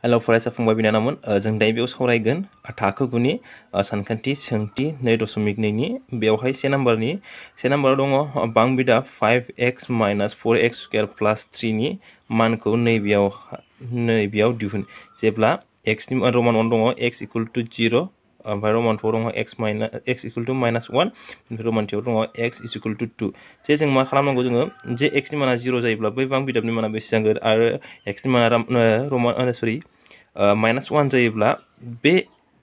हेल' फरायसा फंबाय बिनानावमोन जों दायो बेयाव सावरायगोन थाखो गुनि सानखान्थि सोंथि 2.2नि बेवहाय से नाम्बाराव दङ बांबिदा 5x - 4x स्क्वायर प्लस 3 नि मानखौ नैबेयाव दिहुन जेब्ला x नि रमान 1 दङ x = 0 ओमफ्राय रमान 4 दङ x = -1 रमान 2 दङ x = 2 जे जों मा खालामनांगौ जोङो जे x नि माना 0 जायोब्ला बै बांबिदाबनि माना बेसे जागोन आरो x नि माना -1 जायोब्ला बे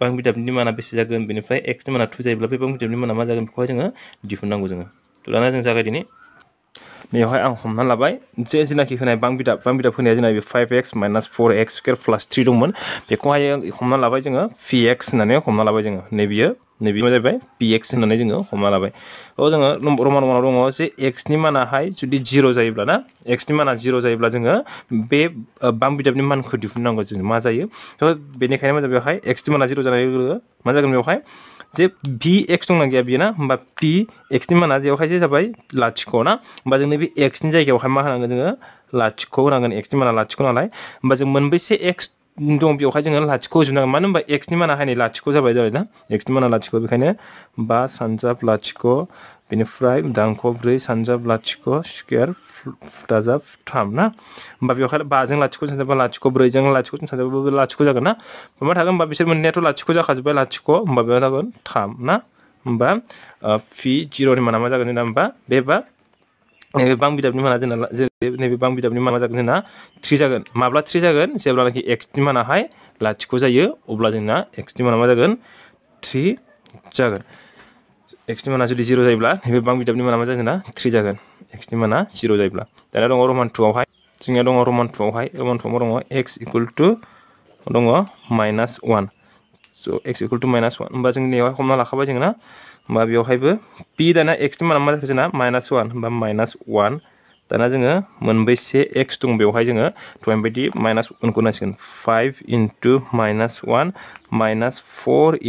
बांबिदाबनि माना बेसे जागोन बेनिफ्राय x नि माना 2 जायोब्ला बे बांबिदाबनि माना मा जागोन बेखौहाय जोङो दिहुननांगौ जोङो दाना जों जागायदिनि बेवहाय आं हमना लाबाय जे जेनाखि होनाय बांबिदाब होनाया जोंना 5x - 4x स्क्वायर प्लस 3 दंमोन बेखौहाय हमना लाबाय जोङो px होननानै हमना लाबाय जोङो नैबेयो मा जाबाय px होननानै जोङो हमना लाबाय जोङो रमान 1 आव दङ जे x नि मानाहाय जुदि 0 जायोब्ला ना x नि माना 0 जायोब्ला जोङो बे बांबिदाबनि मानखौ दिहुननांगौ जों मा जायो बेनिखायनो मा जाबाय बेवहाय x नि माना 0 जानाय लोगो मा जागोन बेवहाय जे px दंना गैया बेयो ना होमबा p x नि माना बेवहाय जे जाबाय लाथिख' ना होमबा जों नैबे x नि जायगायावहाय मा होनांगोन जोङो लाथिख' होनांगोन x नि माना लाथिख' नालाय होमबा जों मोनबेसे x दं बेवहाय जोङो लाथिख' होजोबनांगोन मानो होनबा x नि मानाहाय नै लाथिख' जाबाय ना x नि माना लाथिख' बेखायनो 5 सानजाब लाथिख' बेनिफ्राय दांख' 4 सानजाब लाथिख' स्क्वायर दाजाब 3 ना होमबा बेवहाय 5 जों लाथिख' सानजाबा लाथिख' 4 जों लाथिख' सानजाबा लाथिख' जागोन ना मा थागोन होमबा बिसोर मोननैयाथ' लाथिख' जाखाजोब्बाय लाथिख' होमबा बेयाव जागोन 3 ना होमबा p0 नि माना मा जागोन जोंना होमबा बेबा नैबे बांबिदाबनि माना जोंना नैबे बांबिदाबनि माना जागोन जोंना 3 जागोन माब्ला 3 जागोन जेब्लानाखि x नि मानाहाय लाथिख' जायो अब्ला जोंना x नि माना मा जागोन 3 जागोन x नि माना जुदि 0 जायोब्ला नैबे बांबिदाबनि माना मा जागोन ना 3 जागोन x नि माना 0 जायोब्ला दाना दङ रमान 2 आवहाय जोंनिया दङ रमान 2 आवहाय रमान 2 आव दङ x = दङ -1 स' x = -1 होमबा जों नैयावहाय हमना लाखाबाय जों ना होमबा बेवहायबो p दाना x नि माना मा जाखो जोंना -1 होमबा -1 दाना जोङो मोनबेसे x दं बेवहाय जोङो दहाय बायदि -1 खौ नांसिगोन 5 * -1 -4 *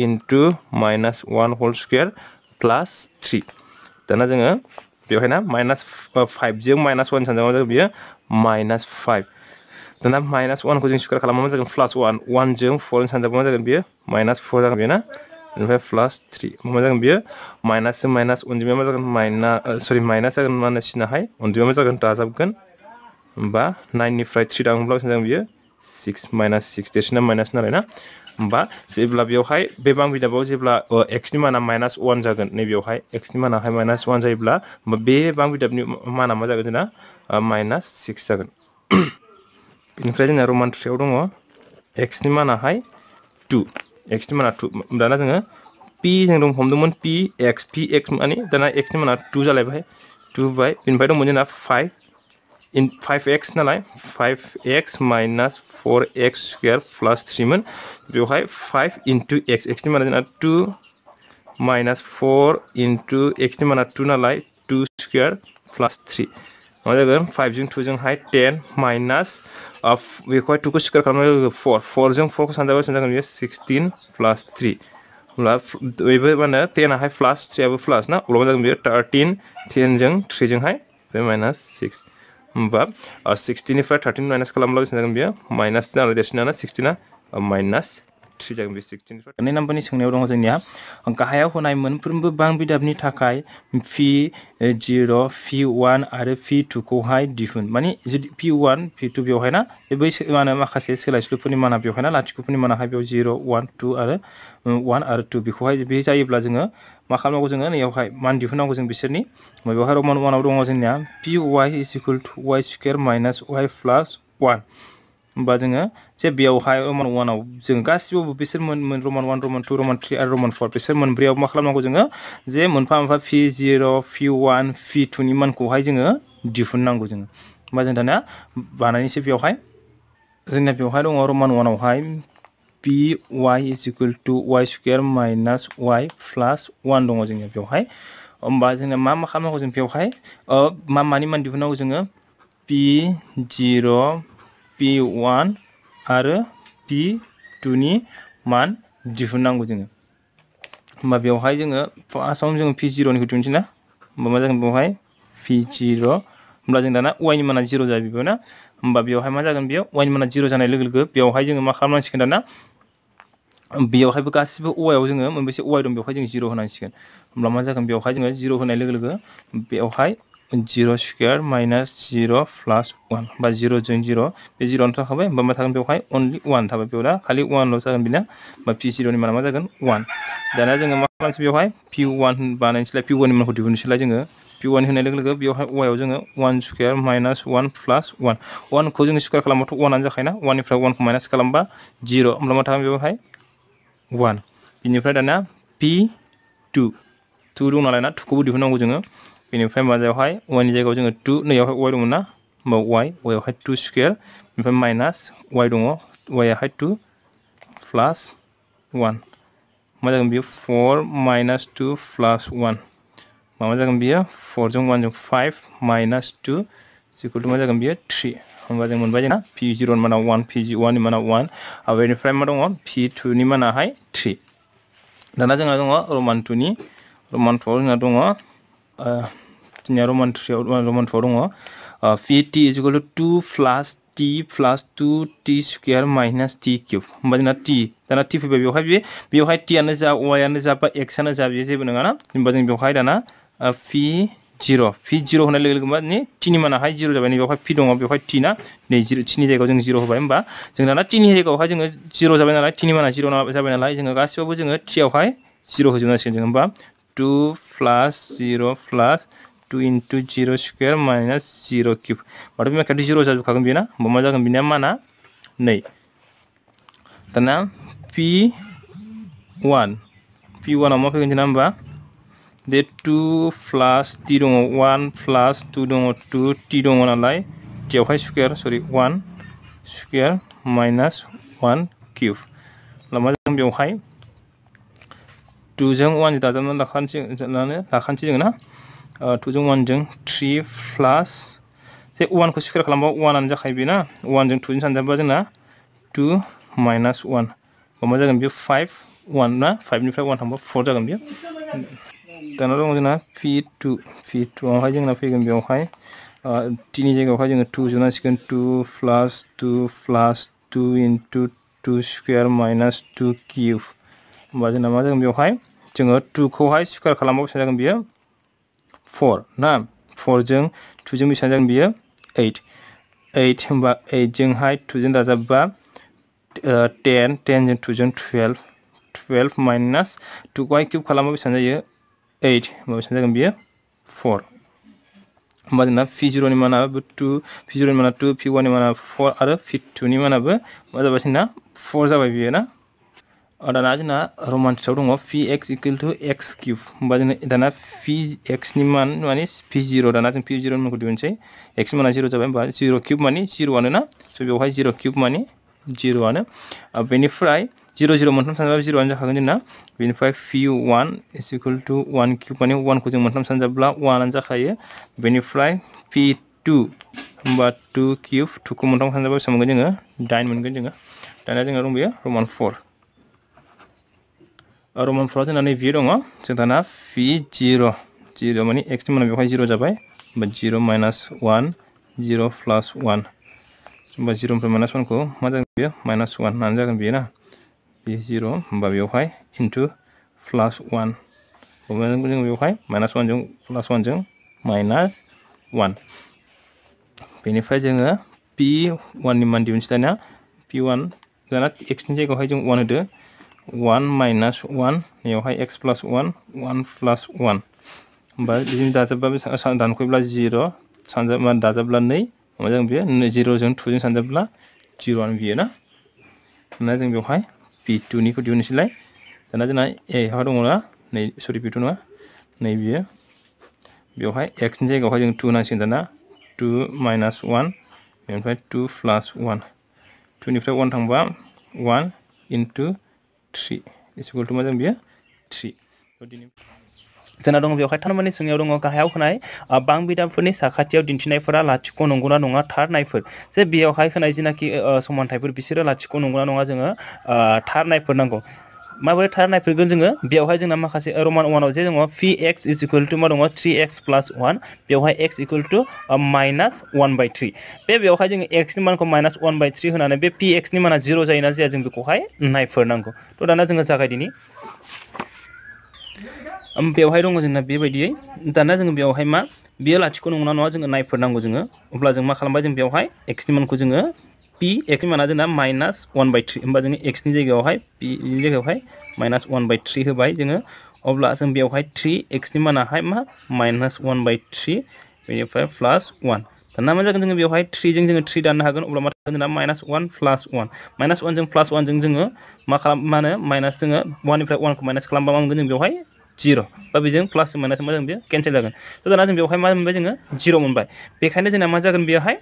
-1 होल स्क्वायर प्लस 3 दाना जोङो बेवहाय ना -5 जों -1 सानजाबा जागोन बियो -5 दाना -1 खौ जों स्क्वायर खालामबा मा जागोन +1 1 जों 4 सानजाबा मा जागोन बियो -4 जागोन बेयो ना बेनिफ्राय +3 मा जागोन बियो माइनास जों माइनास अनजिमाया मा जागोन माइनास जागोन मा होनो सिनाहाय अनजिमाया मा जागोन दाजाबगोन होमबा 9 निफ्राय 3 दाङोब्ला बेसेबां जागोन बियो 6 -6 देरसिना माइनास नालाय ना होमबा जेब्ला बेवहाय बे बांबिदाबाव जेब्ला x नि माना -1 जागोन नैबेयावहाय x नि मानाहाय -1 जायोब्ला बे बांबिदाबनि माना मा जागोन जोंना -6 जागोन बेनिफ्राय जोंना रमान 3 आव दङ x नि मानाहाय 2 x नि माना 2 दाना जोङो p जों हमदोंमोन px माने दाना x नि माना 2 जालायबाय 2 बाय बेनिफ्राय दंमोन जोंना 5x नालाय 5x - 4x स्क्वायर प्लस 3 मोन बेवहाय 5 * x नि माना जोंना 2 - 4 * x नि माना 2 नालाय 2 स्क्वायर प्लस 3 मा जागोन 5 जों 2 जोंहाय 10 माइनास बेखौहाय 2 खौ स्क्वायर खालामनाय लोगो 4 जों 4 खौ सानजाबा बेसेबां जागोन बेयो 16 प्लस 3 होमब्ला बेबो मा होनो 10 आहाय प्लास 3 आबो प्लास ना अब्ला मा जागोन बेयो 13 10 जों 3 जोंहाय बे -6 होमबा 16 निफ्राय 13 माइनास खालामब्ला बेसेबां जागोन बेयो माइनास नालाय देरसिना 16 -3 जागोन बे 16 निफ्राय 2 नाम्बारनि सोंनायाव दङ जोंनिया गाहायाव होनाय मोनफ्रोमबो बांबिदाबनि थाखाय p0 p1 आरो p2 खौहाय दिहुन माने जुदि p1 p2 बेवहाय ना बै माखासे सोलायस्लुफोरनि माना बेवहाय ना लाथिख'फोरनि मानाहाय बेयाव 0 1 2 आरो 1 आरो 2 बेखौहाय बे जायोब्ला जोङो मा खालामनांगौ जोङो नैयावहाय मान दिहुननांगौ जों बिसोरनि बेवहाय रमान 1 आव दङ जोंनिया py = y square minus y plus 1 होमबा जोङो जे बेयावहाय रमान 1 आव जों गासिबो बिसोर रमान 1 रमान 2 रमान 3 आरो रमान 4 बिसोर मोनब्रैयाव मा खालामनांगौ जोङो जे मोनफा मोनफा p0 p1 p2 नि मानखौहाय जोङो दिहुननांगौ जोङो होमबा जों दाना बानायनोसै बेवहाय जोंना बेवहाय दङ रमान 1 आवहाय py = y square minus y plus 1 दङ जोंनिया बेवहाय होमबा जोंना मा खालामनांगौ जों बेवहाय मानि मान दिहुननांगौ जोङो p0 p1 आरो p2 नि मान दिहुननांगौ जोङो होमबा बेवहाय जोङो फार्स्टआवनो जोङो p0 निखौ दिहुनसै ना होमबा मा जागोन बेवहाय p0 होमब्ला जों दाना y नि माना 0 जायो बेबो ना होमबा बेयावहाय मा जागोन बेयो y नि माना 0 जानाय लोगो लोगो बेयावहाय जोङो मा खालामनांसिगोन दाना बेयावहायबो गासिबो y आव जोङो मोनबेसे y दं बेवहाय जों 0 होनांसिगोन होमब्ला मा जागोन बेयावहाय जोङो 0 होनाय लोगो लोगो बेयावहाय 0 स्क्वायर माइनास 0 प्लस 1 बा 0 जों 0 बे 0 आनो थाखाबाय होमबा मा थागोन बेवहाय अनलि 1 थाबाय बेयाव दा खालि 1 ल' जागोन बिना बा p0 नि माना मा जागोन 1 दाना जोङो मा खालामसै बेवहाय p1 बानायनोसैलाय p1 नि मानखौ दिहुननोसैलाय जोङो p1 होनाय लोगो लोगो बेवहाय y आव जोङो 1 स्क्वायर माइनास 1 प्लस 1 1 खौ जोङो स्क्वायर खालामबाथ' 1 आनो जाखायोना 1 निफ्राय 1 खौ माइनास खालामबा 0 होमब्ला मा थागोन बेवहाय 1 बिनिफ्राय दाना p2 2 दं नालाय ना 2 खौबो दिहुननांगौ जोङो बेनिफ्राय माजायावहाय y नि जायगायाव जोङो 2 नैयावहाय y दंमोन ना होमबा y आवहाय 2 स्क्वायर ओमफ्राय माइनास y दङ y आहाय 2 प्लस 1 मा जागोन बेयो 4 माइनास 2 प्लस 1 मा जागोन बेयो 4 जों 1 जों 5 माइनास 2 इक्वल टु मा जागोन बेयो 3 होमबा जों मोनबाय जोंना p0 नि माना 1 p1 नि माना 1 आरो बेनिफ्राय मा दङ p2 नि मानाहाय 3 दाना जोंहा दङ रमान 2 नि रमान 4 जोंहा दङ जोंनिया रमान 3 रमान 4 दङ pt is equal to 2 plus t plus 2t square minus t cube होमबा जोंना t दाना t फैबाय बेवहाय t आनो जा y आनो जा बा x आनो जा बेयो जेबो नङा ना होमबा जों बेवहाय दाना p0 होनाय लोगो लोगो माने t नि मानाहाय 0 जाबाय नै बेवहाय p दङ बेवहाय t ना नै t नि जायगायाव जों 0 होबाय होमबा जों दाना t नि जायगायावहाय जोङो 0 जाबाय नालाय t नि माना 0 जाबाय नालाय जोङो गासिबावबो जोङो t आवहाय 0 होजोबनांसिगोन जों होमबा 2 plus 0 plus 2 into 0 square minus 0 cube बाथ' बे माखाया 0 जाजोबखागोन बेना होमबा मा जागोन बेनिया माना 2 दाना p1 आव मा फैगोन जोंना होमबा दे 2 plus t दङ 1 plus 2 दङ 2 t दङ नालाय t आवहाय स्क्वायर सरि 1 स्क्वायर माइनास 1 क्यूब होमब्ला मा जागोन बेवहाय 2 जों 1 दाजाबनानै लाखानोसै जोङो ना 2 जों 1 जों 3 प्लस जे 1 खौ स्क्वायर खालामबा 1 आनो जाखायो बेना 1 जों 2 जों सानजाबा जोंना 2 माइनास 1 मा जागोन बेयो 5 1 ना 5 निफ्राय 1 थांबा 4 जागोन बेयो दाना दङ जोंना p2 आवहाय जोंना फैगोन बेवहाय t नि जायगायावहाय जोङो 2 जोनांसिगोन 2 plus 2 into 2 square minus 2 cube होमबा जोंना मा जागोन बेवहाय जोङो 2 खौहाय स्क्वायर खालामबा बेसेबां जागोन बेयो 4 ना 4 जों 2 जों बेसेबां जागोन बेयो 8 होमबा 8 जोंहाय 2 जों दाजाबबा 10 जों 2 जों 12 माइनास 2 खौहाय क्यूब खालामबा बेसेबां जायो 8 होमबा बेसेबां जागोन बेयो 4 होमबा जोंना p0 नि मानाबो 2 p0 नि माना 2 p1 नि माना 4 आरो p2 नि मानाबो मा जाबाय जोंना 4 जाबाय बेयो ना दाना जोंना रमान 3 दङ px equal to x cube होमबा जोंना दाना px नि मान माने p0 दाना जों p0 नि मानखौ दिहुनसै x नि माना 0 जाबाय होमबा 0 क्यूब माने 0 आनो ना स' बेवहाय 0 क्यूब माने 0 आनो बेनिफ्राय 0 0 मोनथाम सानजाबा 0 आनो जाखागोन जोंना बेनिफ्राय p1 is equal to 1 cube माने 1 खौ जों मोनथाम सानजाब्ला 1 आनो जाखायो बेनिफ्राय p2 होमबा 2 क्यूब 2 खौ मोनथाम सानजाबा बेसेबां मोनगोन जोङो 8 मोनगोन जोङो दाना जोंना दं बेयो रमान 4 रमान 4 जोंना नैबे दङ जों दाना p0 माने x नि माना बेवहाय 0 जाबाय होमबा 0 माइनास 1 0 प्लस 1 होमबा 0 निफ्राय माइनास 1 खौ मा जागोन बेयो माइनास 1 आनो जागोन बेयो ना बे 0 होमबा बेवहाय इनटु प्लस 1 जों बेवहाय माइनास 1 जों प्लस 1 जों माइनास 1 बेनिफ्राय जोङो p1 नि मान दिहुनसै दाना p1 दाना x नि जायगायावहाय जों 1 होदो 1 माइनास 1 नैयावहाय x प्लस 1 1 प्लस 1 होमबा बिदिनो दाजाबब्ला दानख'योब्ला 0 सानजाबा दाजाबब्ला 2 मा जागोन बेयो 0 जों 2 जों सानजाबब्ला 0 आनो बेयो ना दाना जों बेवहाय p2 निखौ दिहुननोसैलाय दाना जोंना a दङ ना नै सरि p2 नङा नै बियो बेवहाय x नि जायगायावहाय जों 2 होनांसिगोन दाना 2 माइनास 1 बेनिफ्राय 2 प्लस 1 2 निफ्राय 1 थांबा 1 इनटु 3 इक्वल टु मा जागोन बेयो 3 जोंना दङ बेवहाय थारमाने सोंनायाव दङ गाहायाव होनाय बांबिदाफोरनि साखाथियाव दिन्थिनायफोरा लाथिख' नंगौना नङा थार नायफोर जे बेयावहाय होनाय जिनाखि समानथायफोर बिसोरो लाथिख' नंगौना नङा जोङो थार नायफोर नांगौ माबोरै थार नायफैगोन जोङो बेयावहाय जोंना माखासे रोमान 1 आव जे दङ px = मा दङ 3x + 1 बेवहाय x = -1/3 बेवहाय जोङो x नि मानखौ -1/3 होनानै बे px नि माना 0 जायोना जाया जों बेखौहाय नायफोरनांगौ थ' दाना जोङो जागायदिनि बेवहाय दङ जोंना बेबायदियै दाना जोङो बेवहाय मा बियो लाथिख' नंगौना नङा जोङो नायफोरनांगौ जोङो अब्ला जों मा खालामबाय जों बेवहाय x नि मानखौ जोङो p x नि माना जोंना -1/3 होमबा जोंनि x नि जायगायावहाय p नि जायगायावहाय -1/3 होबाय जोङो अब्ला जों बेवहाय 3x नि मानाहाय मा -1/3 बेनिफ्राय +1 दाना मा जागोन जोङो बेवहाय 3 जों जोङो 3 दाननो हागोन अब्ला मा थागोन जोंना -1 + 1 -1 जों +1 जों जोङो मा होनो माइनास जोङो 1 निफ्राय 1 खौ माइनास खालामबा मा मोनगोन जों बेवहाय 0 बा बेजों प्लास माइनास मा जागोन बेयो केन्सेल जागोन थ' दाना जों बेवहाय मा मोनबाय जोङो 0 मोनबाय बेखायनो जोंना मा जागोन बेवहाय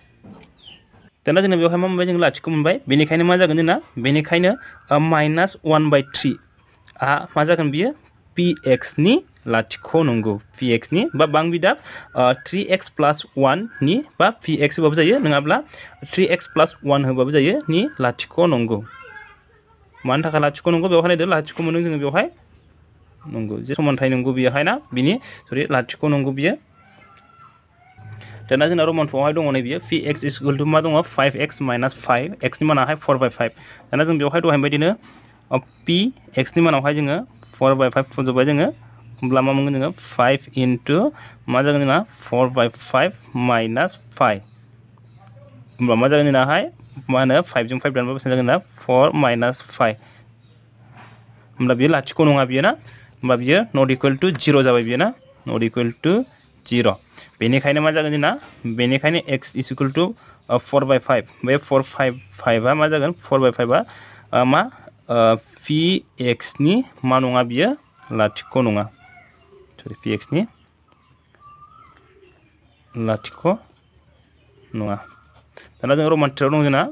दाना जोंना बेवहाय मा मोनबाय जों लाथिख' मोनबाय बेनिखायनो मा जागोन जोंना बेनिखायनो -1/3 आ मा जागोन बियो px नि लाथिख' नंगौ px नि बा बांबिदाब 3x + 1 नि बा px होबाबो जायो नङाब्ला 3x + 1 होबाबो जायो नि लाथिख' नंगौ मानि थाखाय लाथिख' नंगौ बेवहाय नायदो लाथिख' मोनो जोङो बेवहाय नंगौ जे समानथाय नंगौ बेयावहाय ना बिनि सरि लाथिख' नंगौ बियो दाना जोंना रमान 2 आवहाय दङ नै बियो px = मा दङ 5x - 5 x नि मानाहाय 4/5 दाना जों बेवहाय दहाय बायदिनो px नि मानावहाय जोङो 4/5 फजोबबाय जोङो होमब्ला मा मोनगोन जोङो 5 * मा जागोन जोंना 4/5 - 5 होमब्ला मा जागोन जोंनाहाय मा होनो 5 जों 5 दानबा बेसेबां जागोन ना 4 - 5 होमब्ला बियो लाथिख' नङा बियो ना होमबा बियो ≠ 0 जाबाय बियो ना ≠ 0 बेनिखायनो मा जागोन जोंना बेनिखायनो x = 4/5 बे 4/5 आ मा जागोन 4/5 आ मा px नि मा नङा बियो लाथिख' नङा सरि px नि लाथिख' नङा दाना जों रमान 3 आव दं जोंना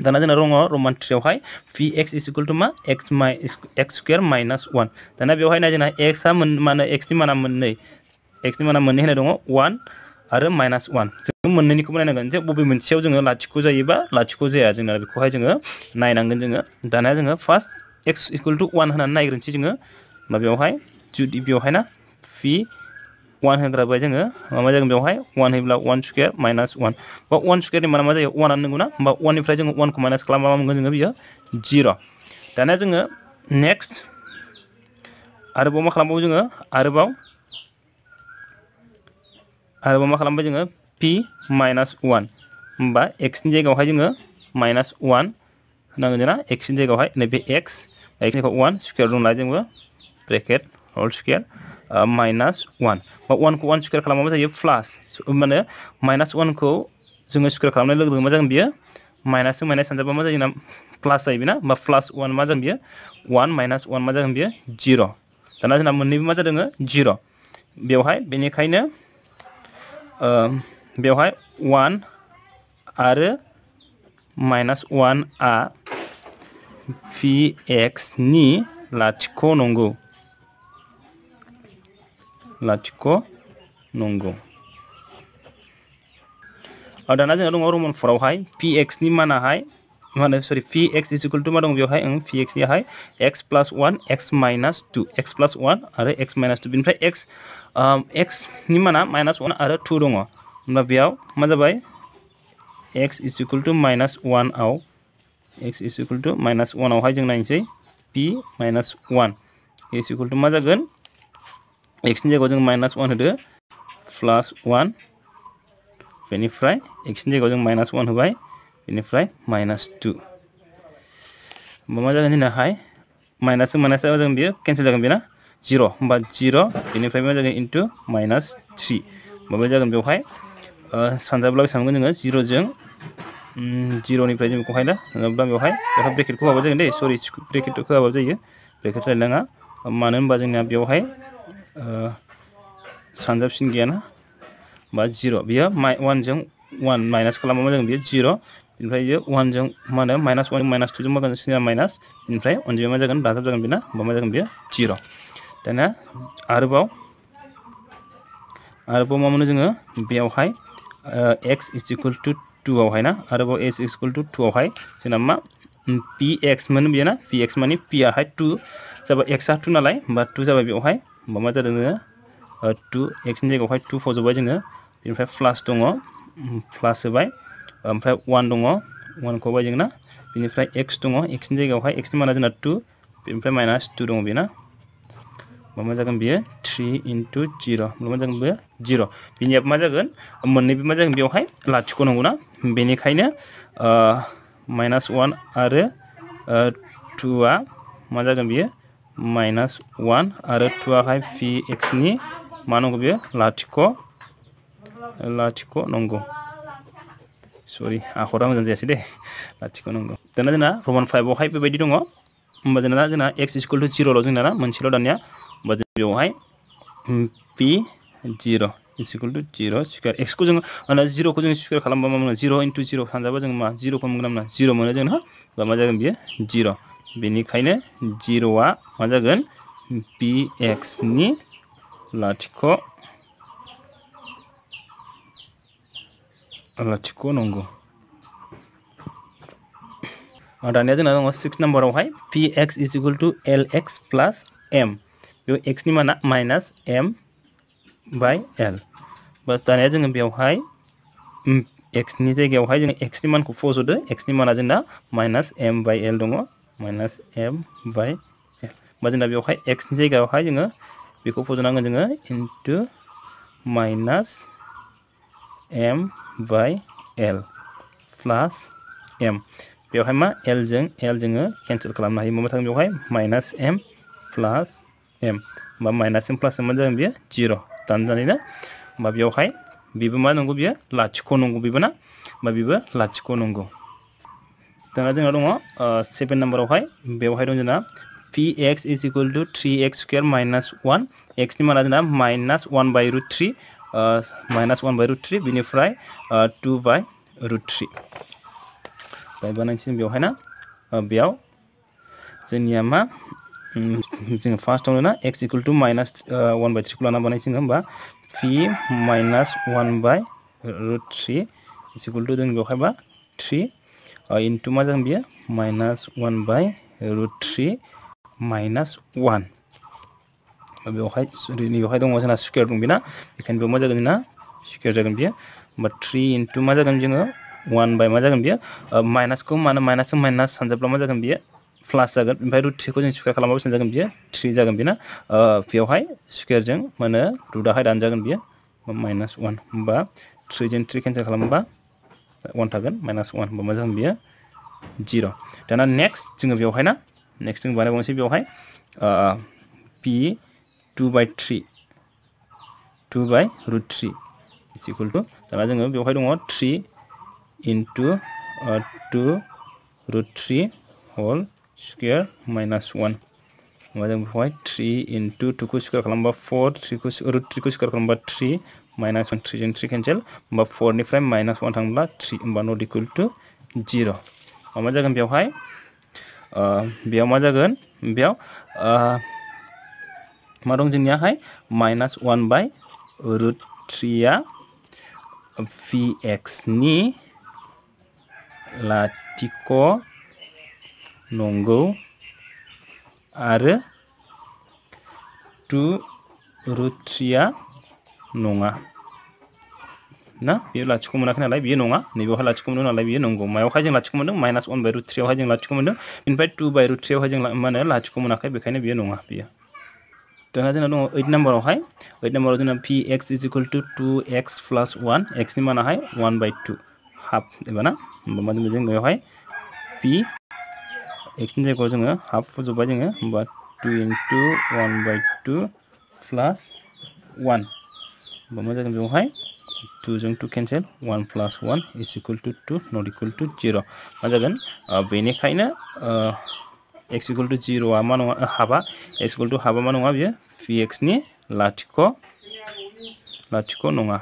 दाना जोंना दङ रमान 3 आवहाय px = मा x² - 1 दाना बेवहाय नाय जोंना x आ माने x नि माना मोननै होनाय दङ 1 आरो -1 जों मोननैनिखौबो नायनांगोन जे बबे मोनसेयाव जोङो लाथिख' जायोबा लाथिख' जाया जोंना बेखौहाय जोङो नायनांगोन जोङो दाना जोङो फार्स्ट x = 1 होनानै नायग्रोनोसै जोङो होमबा बेवहाय जुदि बेवहाय ना p1 होग्राबाय जोङो मा जागोन बेवहाय 1 होयोब्ला 1² - 1 बा 1² नि माना मा जायो 1 आनो नंगौ ना होमबा 1 निफ्राय जोङो 1 खौ माइनास खालामबा मा मोनगोन जोङो बियो 0 दाना जोङो नेक्स्ट आरोबाव मा खालामबावो जोङो आरोबाव मा खालामबाय जोङो p - 1 होमबा x नि जायगायावहाय जोङो -1 होनांगोन जोंना x नि जायगायावहाय नैबे x नि जायगायाव 1 स्क्वायर दं नालाय जोंबो ब्रेकेट होल स्क्वायर -1 बा 1 खौ 1 स्क्वायर खालामबा मा जायो प्लास माने -1 खौ जोङो स्क्वायर खालामनाय लोगो लोगो मा जागोन बियो माइनास जों माइनास सानजाबा मा जायो ना प्लास जायो ना होमबा +1 मा जागोन बियो 1 - 1 मा जागोन बियो 0 दाना जोंना मोननैबो मा जादों 0 बेवहाय बेनिखायनो बेवहाय 1 आरो -1 आ px नि लाथिख' नंगौ दाना जोंहा दङ रमान 4 आवहाय px नि मानाहाय मा होनो सरि px = मा दं बेवहाय px नियाहाय x + 1 x - 2 x + 1 आरो x - 2 बेनिफ्राय x नि माना -1 आरो 2 दङ होमब्ला बेयाव मा जाबाय x = -1 आव x = -1 आवहाय जों नायनोसै p - 1 = मा जागोन x नि जायगायाव जों -1 होदो +1 बेनिफ्राय x नि जायगायाव जों -1 होबाय बेनिफ्राय -2 होमबा मा जागोन जोंनाहाय माइनास जागोन बियो केन्सेल जागोन बेना 0 होमबा 0 बेनिफ्राय मा जागोन इनटु -3 होमबा जागोन बेवहाय सानजाब्ला बेसेबां जोङो 0 जों 0 निफ्राय जों बेखौहाय ना नङाब्ला बेवहाय ब्रेकेटखौ होआबाबो जागोन दे सरि ब्रेकेटखौ होआबाबो जायो ब्रेकेट रायलाङा मानो होनबा जोंना बेवहाय सानजाबसिन गैयाना बा 0 बियो 1 जों 1 माइनास खालामबा मा जागोन बियो 0 बेनिफ्राय बियो 1 जों मा होनो -1 -2 जों मा जागोन सिना माइनास बेनिफ्राय अनजिमाया मा जागोन दाजाब जागोन बेना होमबा मा जागोन बियो 0 दाना आरोबाव मा मोनो जोङो बेयावहाय x = 2 आवहाय ना आरोबाव x = 2 आवहाय जोंना मा px मोनो बेयो ना px माने p आहाय 2 जाबाय x आ 2 नालाय होमबा 2 जाबाय बेवहाय होमबा मा जादों 2 x नि जायगायावहाय 2 फजोबबाय जोङो बेनिफ्राय प्लास दङ प्लास होबाय ओमफ्राय 1 दङ 1 खौ होबाय जों ना बेनिफ्राय x दङ x नि जायगायावहाय x नि माना जोंना 2 बेनिफ्राय माइनास 2 दङ बेना मा जागोन बेयो 3 into 0 मा जागोन बेयो 0 बिनिया मा जागोन मोननैबो मा जागोन बेवहाय लाथिख' नंगौ ना बेनिखायनो माइनास 1 आरो 2 आ मा जागोन बेयो माइनास 1 आरो 2 आहाय px नि मा नंगौ बेयो लाथिख' नंगौ सरि आखरा मोजां जायासै दे लाथिख' नंगौ दाना जोंना रमान 5 आवहाय बेबायदि दङ होमबा जोंना x = 0 ल' जोंना मोनसेल' दानिया होमबा जों बेवहाय p0 = 0 स्क्वायर x खौ जों 0 खौ जों स्क्वायर खालामबा मा मोनो 0 into 0 सानजाबा जों मा 0 खौ मोनगोन ना 0 मोनो जों ना मा जागोन बेयो 0 बेनिखायनो 0 आ मा जागोन px नि लाथिख' नंगौ दानिया जोंना दङ 6 नाम्बारावहाय px = lx plus m बेयाव x नि माना माइनास m by l दानिया जोङो बेवहाय x नि जायगायावहाय जों x नि मानखौ फज'दो x नि माना जोंना माइनास m by l दङ माइनास m by l होमबा जोंना बेवहाय x नि जायगायावहाय जोङो बेखौ फज'नांगोन जोङो into minus m by l plus m बेवहाय मा l जों जोङो केन्सेल खालामनो हायो मा थागोन बेवहाय माइनास m प्लास m होमबा माइनास m प्लास m मा जागोन बेयो 0 दानजानाय ना होमबा बेवहाय बेबो मा नंगौ बेयो लाथिख' नंगौ बेबो ना होमबा बेबो लाथिख' नंगौ दाना जोंना दङ 7 नाम्बारावहाय बेवहाय दं जोंना px = 3x square minus 1 x नि माना जोंना माइनास 1/√3 माइनास 1/√3 बिनिफ्राय 2/√3 बानायनोसै बेवहाय ना बेयाव जोंनिया मा जोङो फार्स्टआवनो ना x = माइनास 1/3 खौ लाना बानायसै होमबा p माइनास 1/√3 जों बेवहाय मा 3 इनटु मा जागोन बेयो माइनास 1/√3 माइनास 1 बेवहाय दङ जोंना स्क्वायर दं बेना बेखायनो बेयाव मा जागोन जोंना स्क्वायर जागोन बेयो होमबा 3 इनटु मा जागोन जोङो 1 बाय मा जागोन बेयो माइनासखौ मानो माइनास सानजाब्ला मा जागोन बेयो प्लास जागोन ओमफ्राय √3 खौ जों स्क्वायर खालामबा बेसेबां जागोन बेयो 3 जागोन बेना बेवहाय स्क्वायरजों माने रुटआहाय दानजागोन बेयो माइनास 1 होमबा 3 जों 3 केन्सेल खालामबा 1 थागोन माइनास 1 होमबा मा जागोन बेयो 0 दाना नेक्स्ट जोङो बेवहाय ना नेक्स्ट जों बानायबावनोसै बेवहाय p 2/3 2/√3 दाना जोङो बेवहाय दङ 3 इनटु 2√3 होल स्क्वायर माइनास 1 होमबा जों बेवहाय 3 इनटु 2 खौ स्क्वायर खालामबा 4 3 खौ √3 खौ स्क्वायर खालामबा 3 माइनास 1 3 जों 3 केन्सेल होमबा 4 निफ्राय माइनास 1 थांब्ला 3 होमबा नट इकुवेल टु 0 मा जागोन बेवहाय मा जागोन बेयाव मा दं जोंनियाहाय माइनास 1/√3 आ px नि लाथिख' नंगौ आरो 2√3 आ नङा ना बेयो लाथिख' मोनाखै नालाय बेयो नङा नैबेवहाय लाथिख' मोनदों नालाय बेयो नंगौ मायावहाय जों लाथिख' मोनदों माइनास 1/√3 आवहाय जों लाथिख' मोनदों बेनिफ्राय 2/√3 आवहाय जों मा होनो लाथिख' मोनाखै बेखायनो बेयो नङा बेयो दाना जोंना दङ 8 नाम्बारावहाय 8 नाम्बाराव जोंना px = 2x plus 1 x नि मानाहाय 1/2 हाफ एबा ना होमबा मा जों बेवहाय p x नि जायगायाव जोङो हाफ फजोबबाय जोङो होमबा 2 इनटु 1/2 प्लास 1 होमबा मा जागोन बेवहाय 2 जों 2 केन्सेल 1 प्लास 1 इज इकुवेल टु 2 नट इकुवेल टु 0 मा जागोन बेनिखायनो x = 0 आ मा नङा हाफा x = हाफा मा नङा बेयो px नि लाथिख' नङा